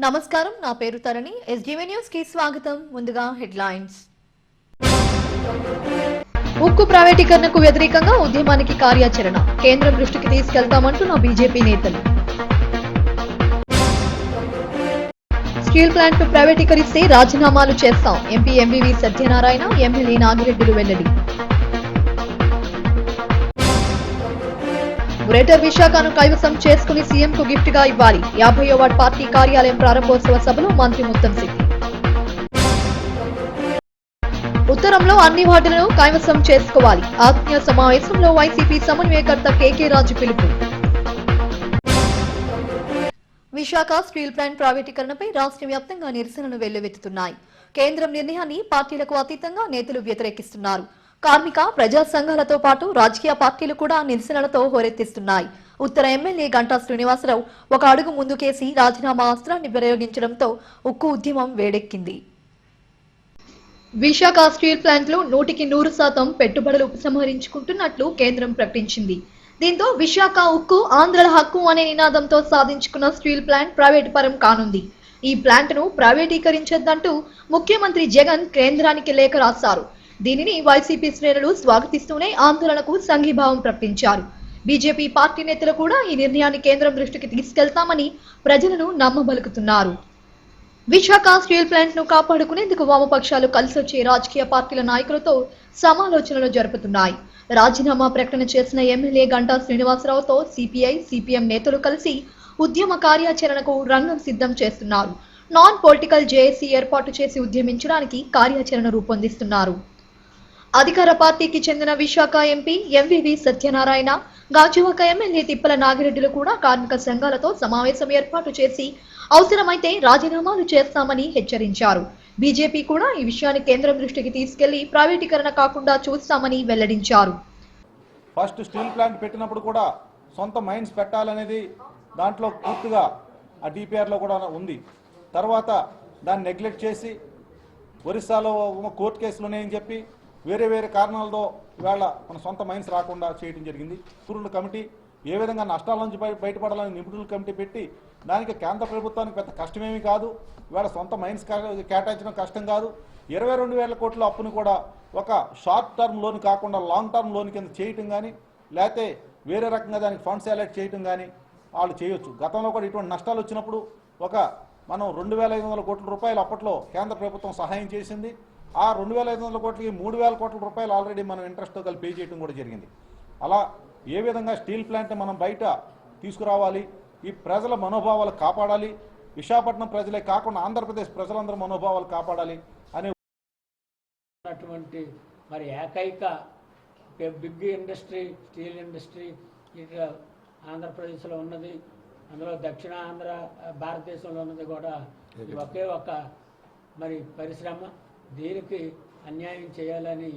నమస్కారం, నా పేరు తరణి. ఎస్జీవీ న్యూస్ కి స్వాగతం. ముందుగా హెడ్లైన్స్. ఉక్కు ప్రైవేటీకరణకు వ్యతిరేకంగా ఉద్యమానికి కార్యాచరణ కేంద్రం దృష్టికి తీసుకెళ్తామంటున్న బీజేపీ నేతలు. స్టీల్ ప్లాంట్ ను ప్రైవేటీకరిస్తే రాజీనామాలు చేస్తాం. ఎంపీ ఎంవీవీ సత్యనారాయణ, ఎమ్మెల్యే నాగిరెడ్డిలు వెల్లడి. గ్రేటర్ విశాఖను కైవసం చేసుకుని సీఎంకు గిఫ్ట్ గా ఇవ్వాలి. 50వ వార్డ్ పార్టీ కార్యాలయం ప్రారంభోత్సవ సభలో మంత్రి ముత్తంశెట్టి. ఉత్తరంలో అన్ని వార్డులను కైవసం చేసుకోవాలి. ఆత్మీయ సమావేశంలో వైసీపీ సమన్వయకర్త కేకే రాజు పిలుపు. విశాఖ స్టీల్ ప్లాంట్ ప్రైవేటీకరణపై రాష్ట్ర వ్యాప్తంగా నిరసనలు వెల్లువెత్తుతున్నాయి. కేంద్రం నిర్ణయాన్ని పార్టీలకు అతీతంగా నేతలు వ్యతిరేకిస్తున్నారు. కార్మిక ప్రజా సంఘాలతో పాటు రాజకీయ పార్టీలు కూడా నిరసనలతో హోరెత్తిస్తున్నాయి. ఉత్తర ఎమ్మెల్యే గంటా శ్రీనివాసరావు ఒక అడుగు ముందుకేసి రాజీనామా అస్త్రాన్ని ప్రయోగించడంతో ఉక్కు ఉద్యమం వేడెక్కింది. విశాఖ స్టీల్ ప్లాంట్ లో 100% పెట్టుబడులు ఉపసంహరించుకుంటున్నట్లు కేంద్రం ప్రకటించింది. దీంతో విశాఖ ఉక్కు ఆంధ్రుల హక్కు అనే నినాదంతో సాధించుకున్న స్టీల్ ప్లాంట్ ప్రైవేటు పరం కానుంది. ఈ ప్లాంట్ ను ప్రైవేటీకరించొద్దంటూ ముఖ్యమంత్రి జగన్ కేంద్రానికి లేఖ రాశారు. దీనిని వైసీపీ శ్రేణులు స్వాగతిస్తూనే ఆందోళనకు సంఘీభావం ప్రకటించారు. బీజేపీ పార్టీ నేతలు కూడా ఈ నిర్ణయాన్ని కేంద్రం దృష్టికి తీసుకెళ్తామని ప్రజలను నమ్మబలుకుతున్నారు. విశాఖ స్టీల్ ప్లాంట్ ను కాపాడుకునేందుకు వామపక్షాలు కలిసొచ్చే రాజకీయ పార్టీల నాయకులతో సమాలోచనలు జరుపుతున్నాయి. రాజీనామా ప్రకటన చేసిన ఎమ్మెల్యే గంటా శ్రీనివాసరావుతో సిపిఐ, సిపిఎం నేతలు కలిసి ఉద్యమ కార్యాచరణకు రంగం సిద్ధం చేస్తున్నారు. నాన్ పొలిటికల్ జేఏసీ ఏర్పాటు చేసి ఉద్యమించడానికి కార్యాచరణ రూపొందిస్తున్నారు. అధికార పార్టీకి చెందిన Visakha MP MVV Satyanarayana, Gajuwaka MLA Tippala నాగిరెడ్డిలు కూడా కార్మిక సంఘాలతో సమావేశం ఏర్పాటు చేసి అవసరమైతే రాజీనామాలు చేస్తామని హెచ్చరించారు. బీజేపీ కూడా ఈ విషయాన్ని కేంద్రం దృష్టికి తీసుకెళ్లి ప్రైవేటీకరణ కాకుండా చూస్తామని వెల్లడించారు. ఫస్ట్ స్టీల్ ప్లాంట్ పెట్టినప్పుడు కూడా సొంత మైన్స్ పెట్టాలనేది దాంట్లో పూర్తిగా ఆ డిపిఆర్లో కూడా ఉంది. తర్వాత దాన్ని నెగ్లెక్ట్ చేసి ఒరిస్సాలో కోర్టు కేసులు ఉన్నాయని చెప్పి వేరే వేరే కారణాలతో ఇవాళ మన సొంత మైన్స్ రాకుండా చేయడం జరిగింది. నిపుణుల కమిటీ ఏ విధంగా నష్టాల నుంచి బయటపడాలని నిపుణుల కమిటీ పెట్టి దానికి కేంద్ర ప్రభుత్వానికి పెద్ద కష్టమేమీ కాదు. ఇవాళ సొంత మైన్స్ కేటాయించడం కష్టం కాదు. 22,000 కోట్ల అప్పును కూడా ఒక షార్ట్ టర్మ్ లోన్ కాకుండా లాంగ్ టర్మ్ లోన్ కింద చేయటం కానీ, లేకపోతే వేరే రకంగా దానికి ఫండ్స్ అలర్ట్ చేయటం కానీ వాళ్ళు చేయొచ్చు. గతంలో కూడా ఇటువంటి నష్టాలు వచ్చినప్పుడు మనం 2,500 కోట్ల రూపాయలు అప్పట్లో కేంద్ర ప్రభుత్వం సహాయం చేసింది. ఆ 2,500 కోట్లకి 3,000 కోట్ల రూపాయలు ఆల్రెడీ మనం ఇంట్రెస్ట్తో కలిపి పే చేయడం కూడా జరిగింది. అలా ఏ విధంగా స్టీల్ ప్లాంట్ని మనం బయట తీసుకురావాలి, ఈ ప్రజల మనోభావాలు కాపాడాలి, విశాఖపట్నం ప్రజలే కాకుండా ఆంధ్రప్రదేశ్ ప్రజలందరూ మనోభావాలు కాపాడాలి అనే మరి ఏకైక బిగ్ ఇండస్ట్రీ స్టీల్ ఇండస్ట్రీ ఇక్కడ ఆంధ్రప్రదేశ్లో ఉన్నది. అందులో దక్షిణ ఆంధ్ర భారతదేశంలో ఉన్నది కూడా ఒకే ఒక మరి పరిశ్రమ. దీనికి అన్యాయం చేయాలని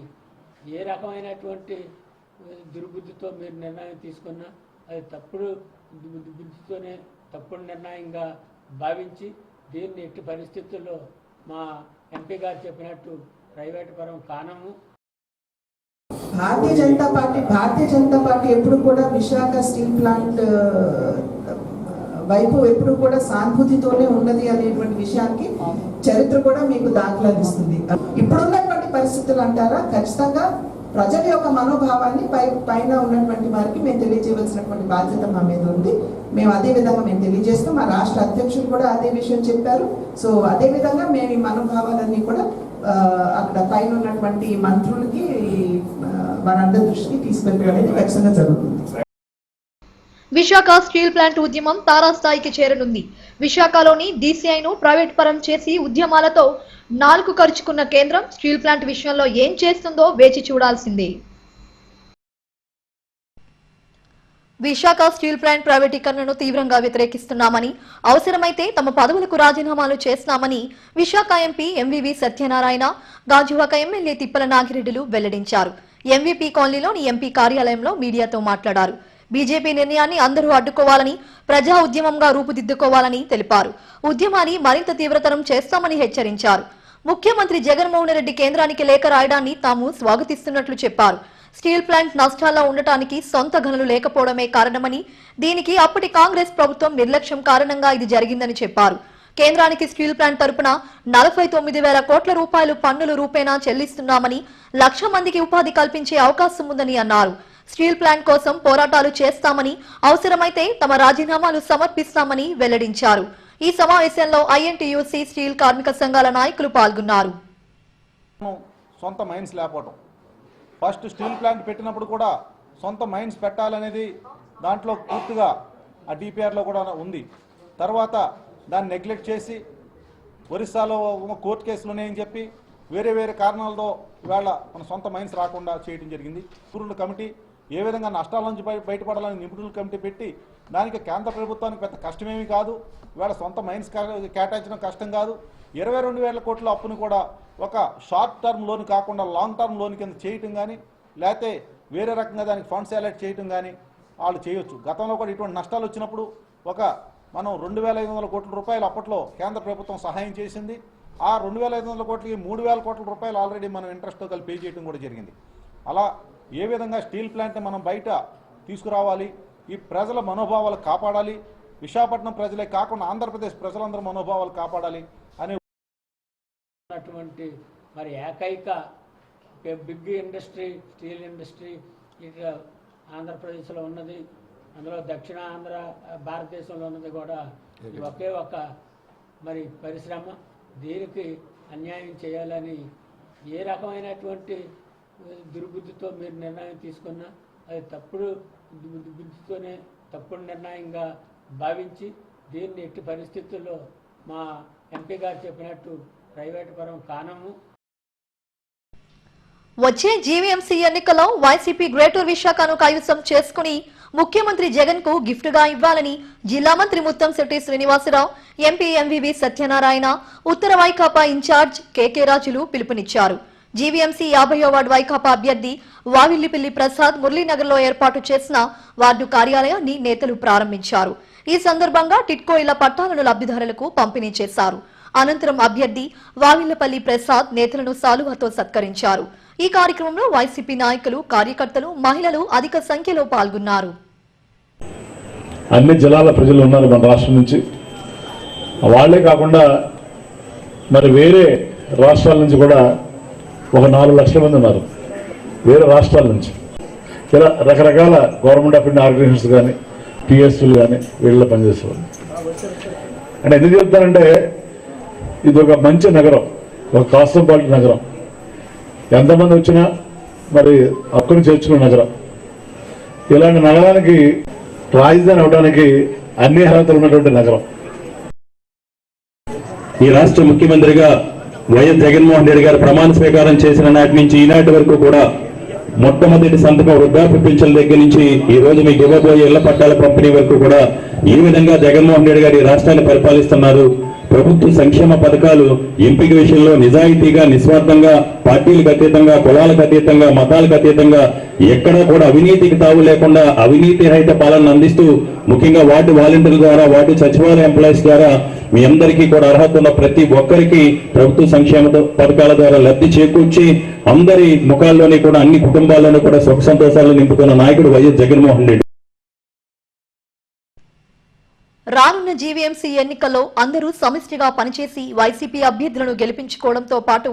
ఏ రకమైనటువంటి దుర్బుద్ధితో మీరు నిర్ణయం తీసుకున్నా అది తప్పుడు బుద్ధితోనే తప్పుడు నిర్ణయంగా భావించి దీన్ని ఎట్టి పరిస్థితుల్లో మా ఎంపీ గారు చెప్పినట్టు ప్రైవేట్ పరం కానము. భారతీయ జనతా పార్టీ ఎప్పుడు కూడా విశాఖ స్టీల్ ప్లాంట్ వైపు ఎప్పుడు కూడా సానుభూతితోనే ఉన్నది అనేటువంటి విషయానికి చరిత్ర కూడా మీకు దాఖలాదిస్తుంది. ఇప్పుడున్నటువంటి పరిస్థితులు అంటారా, ఖచ్చితంగా ప్రజల యొక్క మనోభావాన్ని పైన ఉన్నటువంటి వారికి మేము తెలియజేయవలసినటువంటి బాధ్యత మా మీద ఉంది. మేము అదే విధంగా మేము తెలియజేస్తాం. మా రాష్ట్ర అధ్యక్షులు కూడా అదే విషయం చెప్పారు. సో అదే విధంగా మేము ఈ మనోభావాలన్నీ కూడా అక్కడ పైన ఉన్నటువంటి మంత్రులకి వారందరి దృష్టికి తీసుకెళ్ళడం అనేది ఖచ్చితంగా జరుగుతుంది. విశాఖ స్టీల్ ప్లాంట్ ఉద్యమం తారాస్థాయికి చేరనుంది. విశాఖలోని డీసీఐను ప్రైవేట్ పరం చేసి ఉద్యమాలతో నాలుగు ఖర్చుకున్న కేంద్రం స్టీల్ ప్లాంట్ విషయంలో ఏం చేస్తుందో వేచి చూడాల్సిందే. విశాఖ స్టీల్ ప్లాంట్ ప్రైవేటీకరణను తీవ్రంగా వ్యతిరేకిస్తున్నామని, అవసరమైతే తమ పదవులకు రాజీనామాలు చేస్తామని Visakha MP MVV Satyanarayana, Gajuwaka MLA Tippala నాగిరెడ్డిలు వెల్లడించారు. ఎంవీపీ కాలనీలోని ఎంపీ కార్యాలయంలో మీడియాతో మాట్లాడారు. బీజేపీ నిర్ణయాన్ని అందరూ అడ్డుకోవాలని, ప్రజా ఉద్యమంగా రూపుదిద్దుకోవాలని తెలిపారు. ఉద్యమాన్ని మరింత తీవ్రతరం చేస్తామని హెచ్చరించారు. ముఖ్యమంత్రి జగన్మోహన్ రెడ్డి కేంద్రానికి లేఖ రాయడాన్ని తాము స్వాగతిస్తున్నట్లు చెప్పారు. స్టీల్ ప్లాంట్ నష్టాల్లో ఉండటానికి సొంత గనులు లేకపోవడమే కారణమని, దీనికి అప్పటి కాంగ్రెస్ ప్రభుత్వం నిర్లక్ష్యం కారణంగా ఇది జరిగిందని చెప్పారు. కేంద్రానికి స్టీల్ ప్లాంట్ తరపున 49,000 కోట్ల రూపాయలు పన్నులు రూపేణా చెల్లిస్తున్నామని 1,00,000 మందికి ఉపాధి కల్పించే అవకాశం ఉందని అన్నారు. స్టీల్ ప్లాంట్ కోసం పోరాటాలు చేస్తామని, అవసరమైతే తమ రాజీనామాలు సమర్పిస్తామని వెల్లడించారు. ఈ సమావేశంలో ఐఎన్టీయూసీ స్టీల్ కార్మిక సంఘాల నాయకులు పాల్గొన్నారు. సొంత మైన్స్ లేకపోవడం, ఫస్ట్ స్టీల్ ప్లాంట్ పెట్టినప్పుడు కూడా సొంత మైన్స్ పెట్టాలనేది దాంట్లో పూర్తిగా ఆ డిపిఆర్లో కూడా ఉంది. తర్వాత దాన్ని నెగ్లెక్ట్ చేసి ఒరిస్సాలో కోర్టు కేసులు ఉన్నాయని చెప్పి వేరే వేరే కారణాలతో ఇవాళ మన సొంత మైన్స్ రాకుండా చేయడం జరిగింది. నిపుణుల కమిటీ ఏ విధంగా నష్టాల నుంచి బయటపడాలని నిపుణుల కమిటీ పెట్టి దానికి కేంద్ర ప్రభుత్వానికి పెద్ద కష్టమేమీ కాదు. ఇవాళ సొంత మైన్స్ కేటాయించడం కష్టం కాదు. 22,000 కోట్ల అప్పును కూడా ఒక షార్ట్ టర్మ్ లోన్ కాకుండా లాంగ్ టర్మ్ లోన్ కింద చేయటం కానీ, లేకపోతే వేరే రకంగా దానికి ఫండ్స్ అలర్ట్ చేయటం కానీ వాళ్ళు చేయొచ్చు. గతంలో కూడా ఇటువంటి నష్టాలు వచ్చినప్పుడు మనం 2,500 కోట్ల రూపాయలు అప్పట్లో కేంద్ర ప్రభుత్వం సహాయం చేసింది. ఆ 2,500 కోట్లకి 3,000 కోట్ల రూపాయలు ఆల్రెడీ మనం ఇంట్రెస్ట్తో కలిపి పే చేయడం కూడా జరిగింది. అలా ఏ విధంగా స్టీల్ ప్లాంట్ని మనం బయట తీసుకురావాలి, ఈ ప్రజల మనోభావాలు కాపాడాలి, విశాఖపట్నం ప్రజలే కాకుండా ఆంధ్రప్రదేశ్ ప్రజలందరూ మనోభావాలు కాపాడాలి అనే మరి ఏకైక బిగ్ ఇండస్ట్రీ స్టీల్ ఇండస్ట్రీ ఇట్లా ఆంధ్రప్రదేశ్లో ఉన్నది. అందులో దక్షిణ ఆంధ్ర భారతదేశంలో ఉన్నది కూడా ఒకే ఒక మరి పరిశ్రమ. దీనికి అన్యాయం చేయాలని ఏ రకమైనటువంటి దుర్బుద్ధితో మీరు నిర్ణయం తీసుకున్నా అది తప్పుడు బుద్ధితోనే తప్పుడు నిర్ణయంగా భావించి దీన్ని ఎట్టి పరిస్థితుల్లో మా ఎంపీ గారు చెప్పినట్టు ప్రైవేటు పరం కానము. వచ్చే జీవీఎంసీ ఎన్నికల్లో వైసీపీ గ్రేటర్ విశాఖను కైవసం చేసుకుని ముఖ్యమంత్రి జగన్ కు గిఫ్ట్ గా ఇవ్వాలని జిల్లా మంత్రి ముత్తంశెట్టి శ్రీనివాసరావు, ఎంపీ ఎంవీవీ సత్యనారాయణ, ఉత్తర వైకాపా ఇన్ఛార్జ్ కేకే రాజులు పిలుపునిచ్చారు. జీవీఎంసీ 50వ వార్డు వైకాపా అభ్యర్థి వావిల్లిపిల్లి ప్రసాద్ మురళీనగర్లో ఏర్పాటు చేసిన వార్డు కార్యాలయాన్ని నేతలు ప్రారంభించారు. ఈ సందర్భంగా టిట్కో ఇళ్ల పట్టాలను లబ్ధిదారులకు పంపిణీ చేశారు. అనంతరం అభ్యర్థి వావిల్లపల్లి ప్రసాద్ నేతలను సాలువాతో సత్కరించారు. ఈ కార్యక్రమంలో వైసీపీ నాయకులు, కార్యకర్తలు, మహిళలు అధిక సంఖ్యలో పాల్గొన్నారు. అన్ని జిల్లాల ప్రజలు ఉన్నారు మన రాష్ట్రం నుంచి. వాళ్లే కాకుండా మరి వేరే రాష్ట్రాల నుంచి కూడా ఒక 4 లక్షల మంది ఉన్నారు వేరే రాష్ట్రాల నుంచి. ఇలా రకరకాల గవర్నమెంట్ ఆఫ్ ఇండియా ఆర్గనైజేషన్స్ కానీ, పిఎస్లు కానీ వీళ్ళలో పనిచేసేవాళ్ళు. అంటే ఎందుకు చెప్తానంటే ఇది ఒక మంచి నగరం, ఒక కాస్మోపాలిటన్ నగరం. ఎంతమంది వచ్చినా మరి హక్కును చేర్చుకున్న నగరం. ఇలాంటి నగరానికి రాజధాని అవడానికి అన్ని అర్హతలు ఉన్నటువంటి నగరం. ఈ రాష్ట్ర ముఖ్యమంత్రిగా వైఎస్ జగన్మోహన్ రెడ్డి గారు ప్రమాణ స్వీకారం చేసిన నాటి నుంచి ఈనాటి వరకు కూడా మొట్టమొదటి సంతకం వృద్ధాప్య పింఛన్ల దగ్గర నుంచి ఈ రోజు మీకు ఇవ్వబోయే ఇళ్ల పట్టాల పంపిణీ వరకు కూడా ఈ విధంగా జగన్మోహన్ రెడ్డి గారు ఈ రాష్ట్రాన్ని పరిపాలిస్తున్నారు. ప్రభుత్వ సంక్షేమ పథకాలు ఎంపిక విషయంలో నిజాయితీగా, నిస్వార్థంగా, పార్టీలకు అతీతంగా, కులాలకు అతీతంగా, మతాలకు అతీతంగా ఎక్కడా కూడా అవినీతికి తావు లేకుండా అవినీతి రహిత పాలన అందిస్తూ ముఖ్యంగా వార్డు వాలంటీర్ల ద్వారా, వార్డు సచివాలయ ఎంప్లాయీస్ ద్వారా మీ అందరికీ కూడా అర్హత ఉన్న ప్రతి ఒక్కరికి ప్రభుత్వ సంక్షేమ పథకాల ద్వారా లబ్ధి చేకూర్చి అందరి ముఖాల్లోని కూడా అన్ని కుటుంబాల్లోనూ కూడా సుఖ సంతోషాలు నింపుతున్న నాయకుడు వైఎస్ జగన్మోహన్ రెడ్డి. రానున్న జీవీఎంసీ ఎన్నికల్లో అందరూ సమిష్టిగా పనిచేసి వైసీపీ అభ్యర్థులను గెలిపించుకోవడంతో పాటు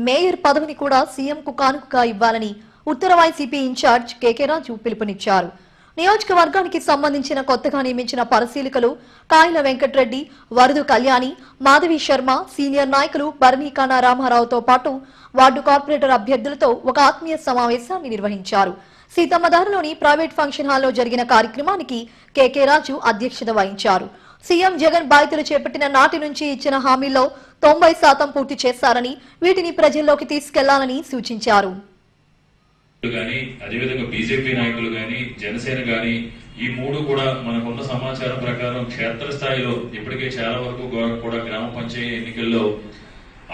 మేయర్ పదవిని కూడా సీఎంకు కానుకగా ఇవ్వాలని ఉత్తర వైసీపీ ఇన్ఛార్జ్ కేకే రాజు పిలుపునిచ్చారు. నియోజకవర్గానికి సంబంధించిన కొత్తగా నియమించిన పరిశీలకులు కాయల వెంకటరెడ్డి, వరదు కళ్యాణి, మాధవి శర్మ, సీనియర్ నాయకులు బర్మీకానా రామారావుతో పాటు వార్డు కార్పొరేటర్ అభ్యర్థులతో ఒక ఆత్మీయ సమావేశాన్ని నిర్వహించారు. సీతమ్మధారలోని ప్రైవేట్ ఫంక్షన్ హాల్లో జరిగిన కార్యక్రమానికి కేకే రాజు అధ్యక్షత వహించారు. సీఎం జగన్ బాధ్యతలు చేపట్టిన నాటి నుంచి ఇచ్చిన హామీల్లో 90% పూర్తి చేశారని, వీటిని ప్రజల్లోకి తీసుకెళ్లాలని సూచించారు. అదేవిధంగా బీజేపీ నాయకులు గాని, జనసేన గాని ఈ మూడు కూడా మనకున్న సమాచారం ప్రకారం క్షేత్రస్థాయిలో ఇప్పటికే చాలా వరకు కూడా గ్రామ పంచాయతీ ఎన్నికల్లో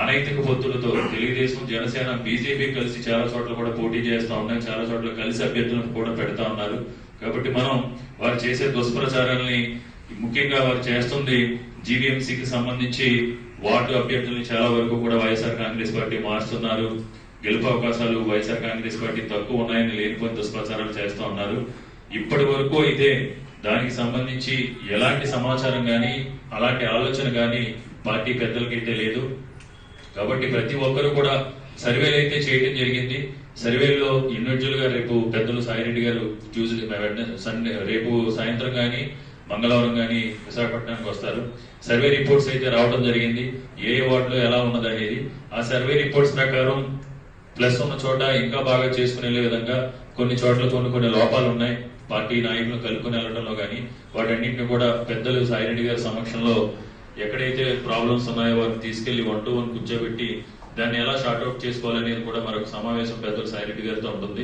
అనైతిక పొత్తులతో తెలుగుదేశం, జనసేన, బీజేపీ కలిసి చాలా చోట్ల కూడా పోటీ చేస్తా ఉన్నాయి. చాలా చోట్ల కలిసి అభ్యర్థులను కూడా పెడతా ఉన్నారు. కాబట్టి మనం వారు చేసే దుష్ప్రచారాలని, ముఖ్యంగా వారు చేస్తుంది జీవీఎంసీకి సంబంధించి వార్డు అభ్యర్థుల్ని చాలా వరకు కూడా వైఎస్ఆర్ కాంగ్రెస్ పార్టీ మారుస్తున్నారు. గెలుపు అవకాశాలు వైఎస్ఆర్ కాంగ్రెస్ పార్టీ తక్కువ ఉన్నాయని లేనిపోయిన దుష్ప్రచారాలు చేస్తూ ఉన్నారు. ఇప్పటి వరకు అయితే దానికి సంబంధించి ఎలాంటి సమాచారం కానీ, అలాంటి ఆలోచన కానీ పార్టీ పెద్దలకైతే లేదు. కాబట్టి ప్రతి ఒక్కరు కూడా సర్వేలు అయితే చేయడం జరిగింది. సర్వేలో ఇండివిజువల్ గా రేపు పెద్దలు సాయిరెడ్డి గారు సండే రేపు సాయంత్రం కానీ మంగళవారం కానీ విశాఖపట్నానికి వస్తారు. సర్వే రిపోర్ట్స్ అయితే రావడం జరిగింది, ఏ వార్డులో ఎలా ఉన్నది అనేది. ఆ సర్వే రిపోర్ట్స్ ప్రకారం ప్లస్ ఉన్న చోట ఇంకా బాగా చేసుకునే విధంగా కొన్ని చోట్ల కొన్ని లోపాలు ఉన్నాయి. పార్టీ నాయకులను కలుపుకొని వెళ్ళడంలో కానీ వాటన్నింటిని కూడా పెద్దలు సాయిరెడ్డి గారి సమక్షంలో ఎక్కడైతే ప్రాబ్లమ్స్ ఉన్నాయో వారిని తీసుకెళ్లి 1-to-1 కూర్చోబెట్టి దాన్ని ఎలా షార్ట్అవుట్ చేసుకోవాలనేది కూడా మరొక సమావేశం పెద్దలు సాయిరెడ్డి గారితో ఉంటుంది.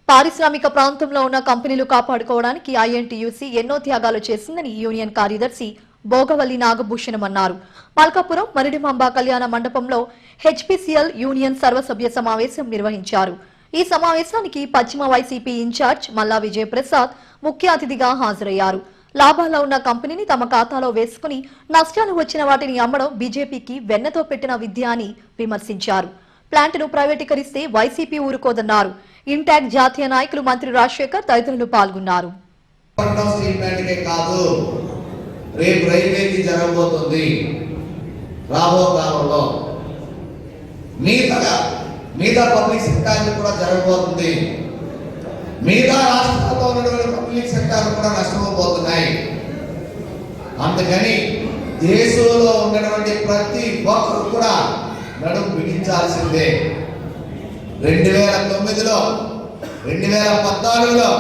పారిశ్రామిక ప్రాంతంలో ఉన్న కంపెనీలు కాపాడుకోవడానికి ఐఎన్టీయూసీ ఎన్నో త్యాగాలు చేసిందని యూనియన్ కార్యదర్శి భోగవల్లి నాగభూషణం అన్నారు. మల్కాపురం మరిడిమాంబ కళ్యాణ మండపంలో హెచ్పీసీఎల్ యూనియన్ సర్వసభ్య సమావేశం నిర్వహించారు. ఈ సమావేశానికి పశ్చిమ వైసీపీ ఇన్ఛార్జ్ మల్లా విజయప్రసాద్ ముఖ్య అతిథిగా హాజరయ్యారు. లాభాల్లో ఉన్న కంపెనీని తమ ఖాతాలో వేసుకుని నష్టాలు వచ్చిన వాటిని అమ్మడం బీజేపీకి వెన్నతో పెట్టిన విద్య అని విమర్శించారు. ప్లాంట్ను ప్రైవేటీకరిస్తే వైసీపీ ఊరుకోదన్నారు. ఇంటాక్ట్ జాతీయ నాయకులు మంత్రి రాజశేఖర్ తదితరులు పాల్గొన్నారు. రేపు రైల్వేకి జరగబోతుంది రాబో కాలంలో, మిగతా పబ్లిక్ సెక్టార్లు కూడా జరగబోతుంది. మిగతా రాష్ట్రాల్లో ఉన్నటువంటి పబ్లిక్ సెక్టార్లు కూడా నష్టపోతున్నాయి. అందుకని దేశంలో ఉన్నటువంటి ప్రతి ఒక్కరు కూడా నడుము బిగించాల్సిందే. 2009లో 2014లో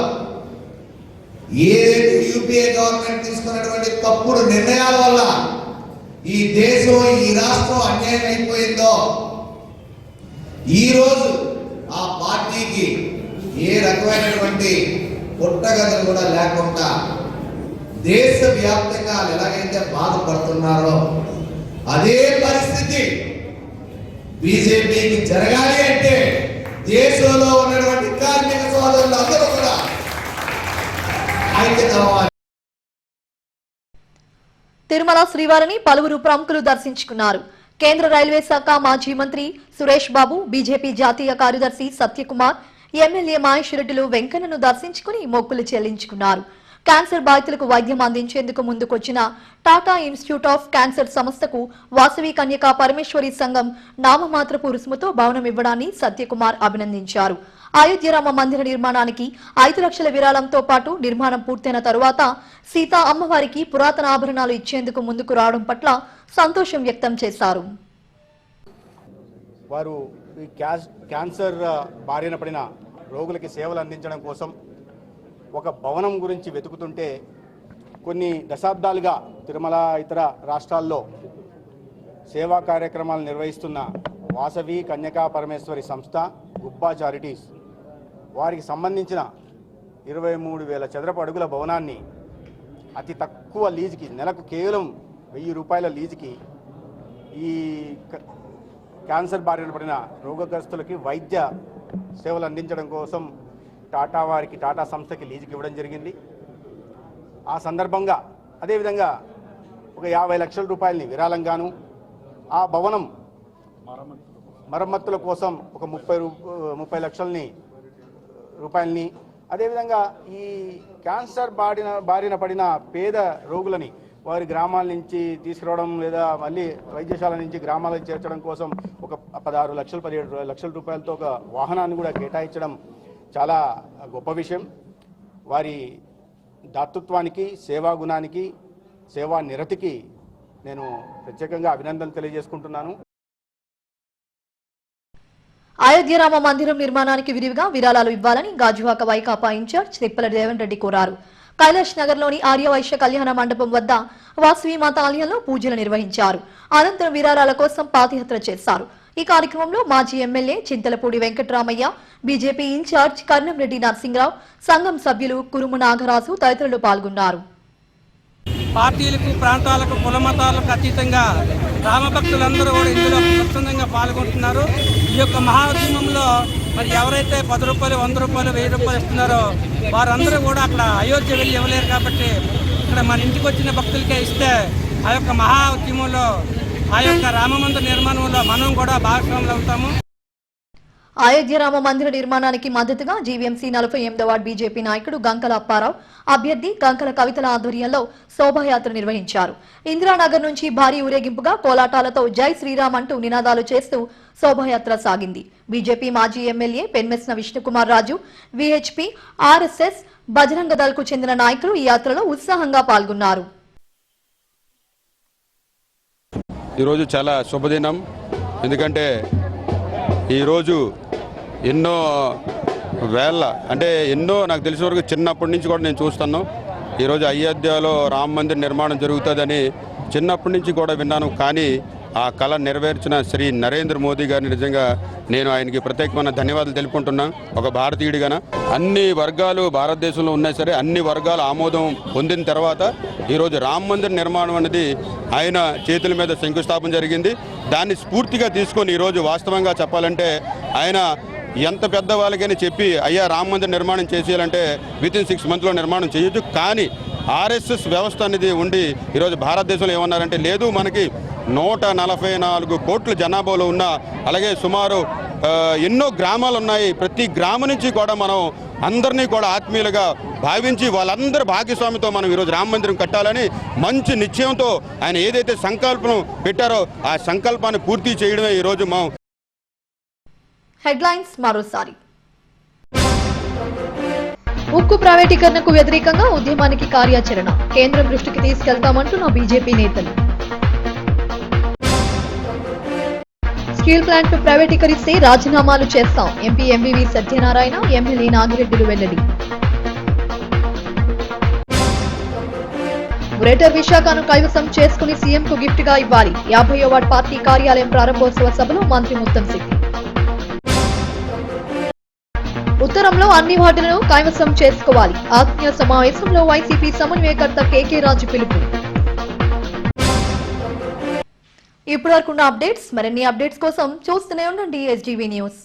ఏదైతే యూపీఏ గవర్నమెంట్ తీసుకున్నటువంటి తప్పుడు నిర్ణయాల వల్ల ఈ దేశం ఈ రాష్ట్రం అన్యాయం అయిపోయిందో, ఈరోజు ఆ పార్టీకి ఏ రకమైనటువంటి పుట్టగతులు కూడా లేకుండా దేశవ్యాప్తంగా ఎలాగైతే బాధపడుతున్నారో అదే పరిస్థితి బీజేపీకి జరగాలి అంటే దేశంలో ఉన్నటువంటి కార్మిక సోదరులు అందరూ కూడా ఐక్యత అవ్వాలి. తిరుమల శ్రీవారిని పలువురు ప్రముఖులు దర్శించుకున్నారు. కేంద్ర రైల్వే శాఖ మాజీ మంత్రి సురేష్ బాబు, బీజేపీ జాతీయ కార్యదర్శి సత్యకుమార్, ఎమ్మెల్యే మహేష్ రెడ్డిలు వెంకన్నను దర్శించుకుని మొక్కులు చెల్లించుకున్నారు. క్యాన్సర్ బాధితులకు వైద్యం అందించేందుకు ముందుకొచ్చిన టాటా ఇన్స్టిట్యూట్ ఆఫ్ క్యాన్సర్ సంస్థకు వాసవి కన్యకా పరమేశ్వరి సంఘం నామమాత్రపు రుసుముతో భవనం ఇవ్వడాన్ని సత్యకుమార్ అభినందించారు. అయోధ్య రామ మందిర నిర్మాణానికి 5 లక్షల విరాళంతో పాటు నిర్మాణం పూర్తయిన తరువాత సీతా అమ్మవారికి పురాతన ఆభరణాలు ఇచ్చేందుకు ముందుకు రావడం పట్ల సంతోషం వ్యక్తం చేశారు. వారు ఈ క్యాన్సర్ బారిన పడిన రోగులకి సేవలు అందించడం కోసం ఒక భవనం గురించి వెతుకుతుంటే కొన్ని దశాబ్దాలుగా తిరుమల ఇతర రాష్ట్రాల్లో సేవా కార్యక్రమాలు నిర్వహిస్తున్న వాసవి కన్యకా పరమేశ్వరి సంస్థ, గుబ్బా చారిటీస్ వారికి సంబంధించిన 23,000 చదరపు అడుగుల భవనాన్ని అతి తక్కువ లీజుకి, నెలకు కేవలం 1000 రూపాయల లీజుకి ఈ క్యాన్సర్ బారిన పడిన రోగగ్రస్తులకి వైద్య సేవలు అందించడం కోసం టాటా సంస్థకి లీజుకి ఇవ్వడం జరిగింది. ఆ సందర్భంగా అదేవిధంగా ఒక 50 లక్షల రూపాయలని విరాళంగాను, ఆ భవనం మరమ్మతుల కోసం ఒక 30 లక్షల రూపాయలని, అదేవిధంగా ఈ క్యాన్సర్ బారిన పడిన పేద రోగులని వారి గ్రామాల నుంచి తీసుకురావడం లేదా మళ్ళీ వైద్యశాల నుంచి గ్రామాలకు చేర్చడం కోసం ఒక 16 లక్షలు 17 లక్షల రూపాయలతో ఒక వాహనాన్ని కూడా కేటాయించడం చాలా గొప్ప విషయం. వారి దాతృత్వానికి, సేవా గుణానికి, సేవా నిరతికి నేను ప్రత్యేకంగా అభినందనలు తెలియజేసుకుంటున్నాను. అయోధ్య రామ మందిరం నిర్మాణానికి విరివిగా విరాళాలు ఇవ్వాలని గాజువాక వైకాపా ఇన్ఛార్జ్ తిప్పల రేవంత్ రెడ్డి కోరారు. కైలాష్ నగర్ లోని ఆర్యవైశ్య కళ్యాణ మండపం వద్ద వాసవి మాత ఆలయంలో పూజలు నిర్వహించారు. అనంతరం విరాళాల కోసం పాదయాత్ర చేశారు. ఈ కార్యక్రమంలో మాజీ MLA Chintalapudi Venkataramaiah, BJP incharge Karnamreddy Narasimharao, సంఘం సభ్యులు కురుము నాగరాజు తదితరులు పాల్గొన్నారు. పార్టీలకు, ప్రాంతాలకు, కుల మతాలకు అతీతంగా రామభక్తులందరూ కూడా ఇందులో స్వచ్ఛందంగా పాల్గొంటున్నారు. ఈ యొక్క మహాఉద్యమంలో మరి ఎవరైతే 10 రూపాయలు, 100 రూపాయలు, 1000 రూపాయలు ఇస్తున్నారో వారందరూ కూడా అక్కడ అయోధ్య వెళ్ళి ఇవ్వలేరు. కాబట్టి ఇక్కడ మన ఇంటికి వచ్చిన భక్తులకే ఇస్తే ఆ యొక్క మహా ఉద్యమంలో, ఆ యొక్క రామమందిర నిర్మాణంలో మనం కూడా భాగస్వాములు అవుతాము. అయోధ్య రామ మందిర నిర్మాణానికి మద్దతుగా జీవీఎంసీ 48వ వార్డు బీజేపీ నాయకుడు గంకల అప్పారావు, అభ్యర్థి గంకల కవితల ఆధ్వర్యంలో శోభాయాత్ర నిర్వహించారు. ఇందిరానగర్ నుంచి భారీ ఊరేగింపుగా కోలాటాలతో జై శ్రీరామ్ అంటూ నినాదాలు చేస్తూ శోభాయాత్ర సాగింది. బీజేపీ మాజీ ఎమ్మెల్యే పెన్మెస్న విష్ణుకుమార్ రాజు, విహెచ్పీ, ఆర్ఎస్ఎస్, బజరంగ దళ్ కు చెందిన నాయకులు ఈ యాత్రలో ఉత్సాహంగా పాల్గొన్నారు. ఈరోజు చాలా శుభదినం. ఎందుకంటే ఈరోజు ఎన్నో నాకు తెలిసిన వరకు చిన్నప్పటి నుంచి కూడా నేను చూస్తాను. ఈరోజు అయోధ్యలో రామ మందిర్ నిర్మాణం జరుగుతుందని చిన్నప్పటి నుంచి కూడా విన్నాను. కానీ ఆ కళ నెరవేర్చిన శ్రీ నరేంద్ర మోదీ గారిని నిజంగా నేను ఆయనకి ప్రత్యేకమైన ధన్యవాదాలు తెలుపుకుంటున్నాను. ఒక భారతీయుడిగాన అన్ని వర్గాలు భారతదేశంలో ఉన్నా సరే అన్ని వర్గాల ఆమోదం పొందిన తర్వాత ఈరోజు రామ మందిర్ నిర్మాణం అనేది ఆయన చేతుల మీద శంకుస్థాపన జరిగింది. దాన్ని స్ఫూర్తిగా తీసుకొని ఈరోజు వాస్తవంగా చెప్పాలంటే ఆయన ఎంత పెద్ద వాళ్ళకైనా చెప్పి అయ్యా రామ మందిర్ నిర్మాణం చేసేయాలంటే వితిన్ 6 monthsలో నిర్మాణం చేయొచ్చు. కానీ ఆర్ఎస్ఎస్ వ్యవస్థ అనేది ఉండి ఈరోజు భారతదేశంలో ఏమన్నారంటే లేదు, మనకి 144 కోట్ల జనాభాలో ఉన్న అలాగే సుమారు ఎన్నో గ్రామాలు ఉన్నాయి. ప్రతి గ్రామం నుంచి కూడా మనం అందరినీ కూడా ఆత్మీయులుగా భావించి వాళ్ళందరి భాగస్వామితో మనం ఈరోజు రామ మందిరం కట్టాలని మంచి నిశ్చయంతో ఆయన ఏదైతే సంకల్పం పెట్టారో ఆ సంకల్పాన్ని పూర్తి చేయడమే ఈరోజు మా హెడ్లైన్స్ మరోసారి. ఉక్కు ప్రైవేటీకరణకు వ్యతిరేకంగా ఉద్యమానికి కార్యాచరణ, కేంద్రం దృష్టికి తీసుకెళ్తామంటున్న బీజేపీ నేతలు. స్టీల్ ప్లాంట్ ను ప్రైవేటీకరిస్తే రాజీనామాలు చేస్తాం, ఎంపీ ఎంవీవీ సత్యనారాయణ, ఎమ్మెల్యే నాగిరెడ్డిలు వెల్లడి. గ్రేటర్ విశాఖను కైవసం చేసుకుని సీఎంకు గిఫ్ట్ గా ఇవ్వాలి, 50వ వార్డు పార్టీ కార్యాలయం ప్రారంభోత్సవ సభలో మంత్రి ముత్తంశెట్టి. ఉత్తరంలో అన్ని వార్డులను కైవసం చేసుకోవాలి, ఆత్మీయ సమావేశంలో వైసీపీ సమన్వయకర్త కేకే రాజు పిలుపు. ఇప్పటివరకున్న అప్డేట్స్. మరిన్ని అప్డేట్స్ కోసం చూస్తూనే ఉండండి SGV న్యూస్.